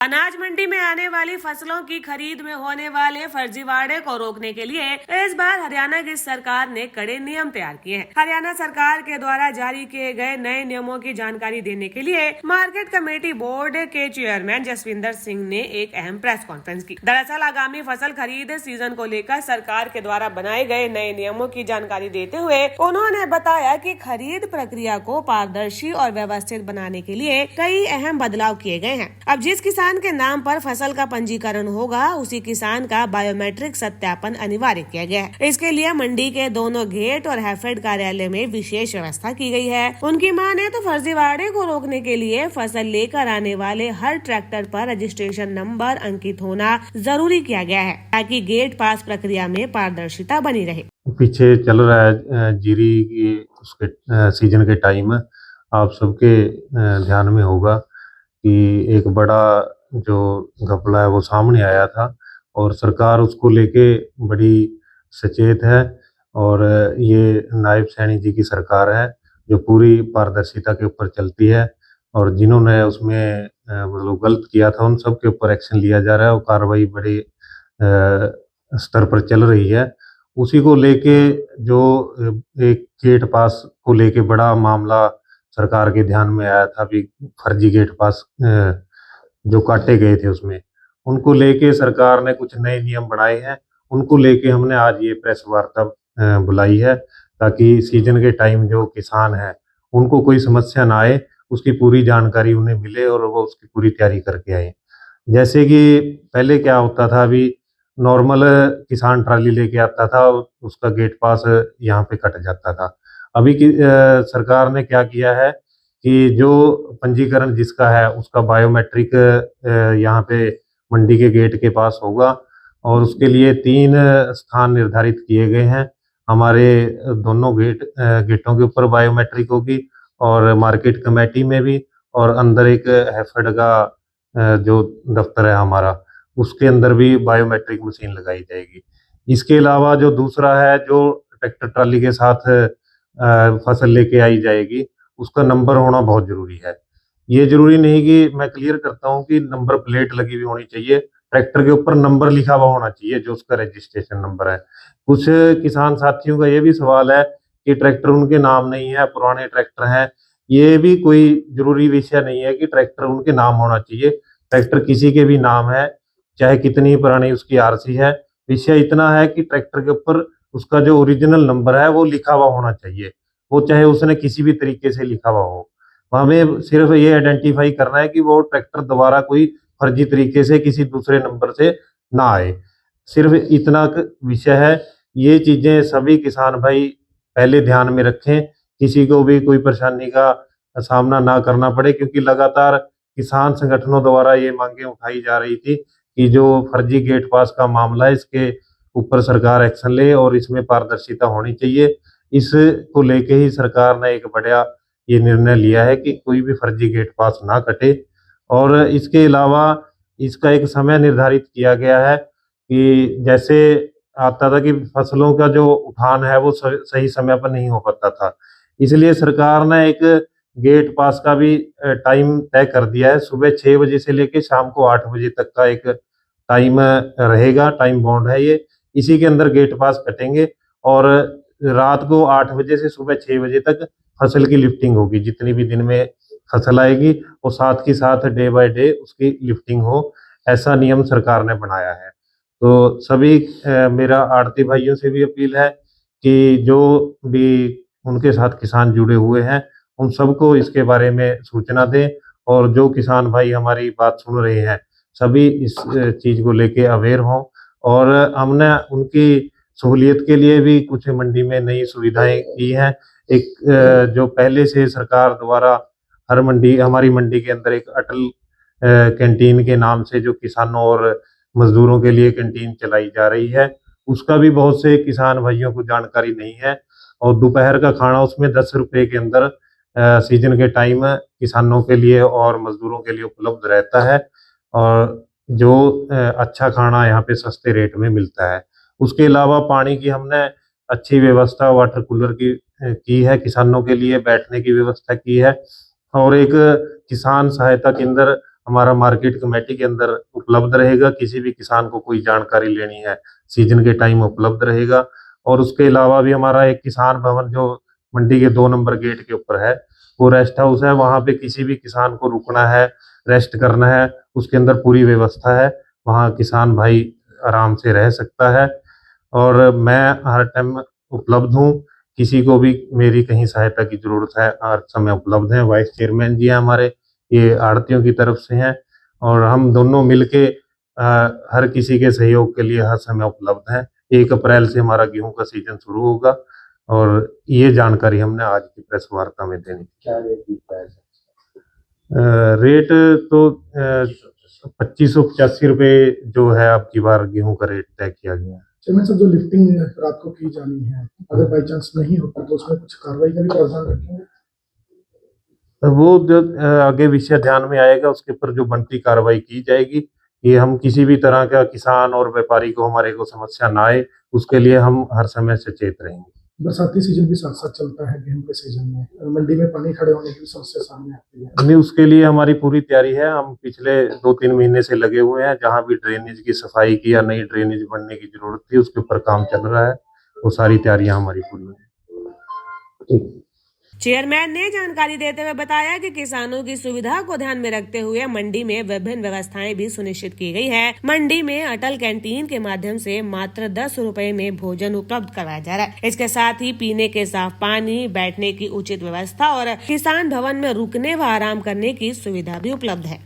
अनाज मंडी में आने वाली फसलों की खरीद में होने वाले फर्जीवाड़े को रोकने के लिए इस बार हरियाणा की सरकार ने कड़े नियम तैयार किए हैं। हरियाणा सरकार के द्वारा जारी किए गए नए नियमों की जानकारी देने के लिए मार्केट कमेटी बोर्ड के चेयरमैन जसविंदर सिंह ने एक अहम प्रेस कॉन्फ्रेंस की। दरअसल आगामी फसल खरीद सीजन को लेकर सरकार के द्वारा बनाए गए नए नियमों की जानकारी देते हुए उन्होंने बताया कि खरीद प्रक्रिया को पारदर्शी और व्यवस्थित बनाने के लिए कई अहम बदलाव किए गए हैं। अब जिस किसान के नाम पर फसल का पंजीकरण होगा उसी किसान का बायोमेट्रिक सत्यापन अनिवार्य किया गया है। इसके लिए मंडी के दोनों गेट और हैफेड कार्यालय में विशेष व्यवस्था की गई है। उनकी माने तो फर्जीवाड़े को रोकने के लिए फसल लेकर आने वाले हर ट्रैक्टर पर रजिस्ट्रेशन नंबर अंकित होना जरूरी किया गया है ताकि गेट पास प्रक्रिया में पारदर्शिता बनी रहे। पीछे चल रहा है जीरी की उसके सीजन के टाइम आप सबके ध्यान में होगा कि एक बड़ा जो घपला है वो सामने आया था और सरकार उसको लेके बड़ी सचेत है। और ये नायब सैनी जी की सरकार है जो पूरी पारदर्शिता के ऊपर चलती है और जिन्होंने उसमें मतलब गलत किया था उन सब के ऊपर एक्शन लिया जा रहा है और कार्रवाई बड़े स्तर पर चल रही है। उसी को लेके जो एक गेट पास को लेके बड़ा मामला सरकार के ध्यान में आया था, भी फर्जी गेट पास जो काटे गए थे उसमें उनको लेके सरकार ने कुछ नए नियम बनाए हैं। उनको लेके हमने आज ये प्रेस वार्ता बुलाई है ताकि सीजन के टाइम जो किसान है उनको कोई समस्या ना आए, उसकी पूरी जानकारी उन्हें मिले और वो उसकी पूरी तैयारी करके आए। जैसे कि पहले क्या होता था, अभी नॉर्मल किसान ट्राली लेके आता था, उसका गेट पास यहाँ पे कट जाता था। अभी की सरकार ने क्या किया है कि जो पंजीकरण जिसका है उसका बायोमेट्रिक यहाँ पे मंडी के गेट के पास होगा और उसके लिए 3 स्थान निर्धारित किए गए हैं। हमारे दोनों गेटों के ऊपर बायोमेट्रिक होगी और मार्केट कमेटी में भी, और अंदर एक हैफेड का जो दफ्तर है हमारा उसके अंदर भी बायोमेट्रिक मशीन लगाई जाएगी। इसके अलावा जो दूसरा है, जो ट्रैक्टर ट्राली के साथ फसल लेके आई जाएगी उसका नंबर होना बहुत जरूरी है। ये जरूरी नहीं कि मैं क्लियर करता हूँ कि नंबर प्लेट लगी हुई होनी चाहिए, ट्रैक्टर के ऊपर नंबर लिखा हुआ होना चाहिए जो उसका रजिस्ट्रेशन नंबर है। कुछ किसान साथियों का ये भी सवाल है कि ट्रैक्टर उनके नाम नहीं है, पुराने ट्रैक्टर हैं। ये भी कोई जरूरी विषय नहीं है कि ट्रैक्टर उनके नाम होना चाहिए। ट्रैक्टर किसी के भी नाम है, चाहे कितनी पुरानी उसकी आरसी है। विषय इतना है कि ट्रैक्टर के ऊपर उसका जो ओरिजिनल नंबर है वो लिखा हुआ होना चाहिए, वो चाहे उसने किसी भी तरीके से लिखा हुआ हो। हमें सिर्फ ये आइडेंटिफाई करना है कि वो ट्रैक्टर दोबारा कोई फर्जी तरीके से किसी दूसरे नंबर से ना आए, सिर्फ इतना विषय है। ये चीजें सभी किसान भाई पहले ध्यान में रखें, किसी को भी कोई परेशानी का सामना ना करना पड़े, क्योंकि लगातार किसान संगठनों द्वारा ये मांगे उठाई जा रही थी कि जो फर्जी गेट पास का मामला है इसके ऊपर सरकार एक्शन ले और इसमें पारदर्शिता होनी चाहिए। इसको लेके ही सरकार ने एक बड़ा ये निर्णय लिया है कि कोई भी फर्जी गेट पास ना कटे। और इसके अलावा इसका एक समय निर्धारित किया गया है कि जैसे आता था कि फसलों का जो उठान है वो सही समय पर नहीं हो पाता था, इसलिए सरकार ने एक गेट पास का भी टाइम तय कर दिया है। सुबह 6 बजे से लेके शाम को 8 बजे तक का एक टाइम रहेगा, टाइम बाउंड है ये। इसी के अंदर गेट पास कटेंगे और रात को 8 बजे से सुबह 6 बजे तक फसल की लिफ्टिंग होगी। जितनी भी दिन में फसल आएगी वो साथ के साथ डे बाय डे उसकी लिफ्टिंग हो, ऐसा नियम सरकार ने बनाया है। तो सभी मेरा आड़ती भाइयों से भी अपील है कि जो भी उनके साथ किसान जुड़े हुए हैं उन सबको इसके बारे में सूचना दें, और जो किसान भाई हमारी बात सुन रहे हैं सभी इस चीज को लेके अवेयर हों। और हमने उनकी सहूलियत के लिए भी कुछ मंडी में नई सुविधाएं की हैं। एक जो पहले से सरकार द्वारा हर मंडी, हमारी मंडी के अंदर एक अटल कैंटीन के नाम से जो किसानों और मजदूरों के लिए कैंटीन चलाई जा रही है, उसका भी बहुत से किसान भाइयों को जानकारी नहीं है। और दोपहर का खाना उसमें 10 रुपए के अंदर सीजन के टाइम किसानों के लिए और मजदूरों के लिए उपलब्ध रहता है, और जो अच्छा खाना यहाँ पे सस्ते रेट में मिलता है। उसके अलावा पानी की हमने अच्छी व्यवस्था वाटर कूलर की है, किसानों के लिए बैठने की व्यवस्था की है। और एक किसान सहायता केंद्र हमारा मार्केट कमेटी के अंदर उपलब्ध रहेगा। किसी भी किसान को कोई जानकारी लेनी है सीजन के टाइम उपलब्ध रहेगा। और उसके अलावा भी हमारा एक किसान भवन जो मंडी के 2 नंबर गेट के ऊपर है, वो रेस्ट हाउस है। वहाँ पे किसी भी किसान को रुकना है, रेस्ट करना है, उसके अंदर पूरी व्यवस्था है। वहाँ किसान भाई आराम से रह सकता है और मैं हर टाइम उपलब्ध हूँ। किसी को भी मेरी कहीं सहायता की जरूरत है, हर समय उपलब्ध है। वाइस चेयरमैन जी हैं हमारे, ये आड़तियों की तरफ से हैं और हम दोनों मिलके हर किसी के सहयोग के लिए हर समय उपलब्ध हैं। 1 अप्रैल से हमारा गेहूं का सीजन शुरू होगा और ये जानकारी हमने आज की प्रेस वार्ता में देनी। क्या रेट मिलता है? रेट तो 2585 रुपये जो है आपकी बार गेहूं का रेट तय किया गया है। चेयरमैन साहब, जो लिफ्टिंग रात को की जानी है, अगर बाई चांस नहीं होता तो उसमें कुछ कार्रवाई का भी प्रावधान रखेंगे? वो जो आगे विषय ध्यान में आएगा उसके ऊपर जो बनती कार्रवाई की जाएगी। ये हम किसी भी तरह का किसान और व्यापारी को हमारे को समस्या ना आए, उसके लिए हम हर समय सचेत रहेंगे। बरसाती सीजन भी साथ साथ चलता है गेहूं के सीजन में, मंडी में पानी खड़े होने की समस्या सामने आती है। नहीं, उसके लिए हमारी पूरी तैयारी है। हम पिछले 2-3 महीने से लगे हुए हैं। जहाँ भी ड्रेनेज की सफाई की या नई ड्रेनेज बनने की जरूरत थी उसके ऊपर काम चल रहा है। वो सारी तैयारियां हमारी पूरी हैं। चेयरमैन ने जानकारी देते हुए बताया कि किसानों की सुविधा को ध्यान में रखते हुए मंडी में विभिन्न व्यवस्थाएं भी सुनिश्चित की गई है। मंडी में अटल कैंटीन के माध्यम से मात्र 10 रुपए में भोजन उपलब्ध कराया जा रहा है। इसके साथ ही पीने के साफ पानी, बैठने की उचित व्यवस्था और किसान भवन में रुकने व आराम करने की सुविधा भी उपलब्ध है।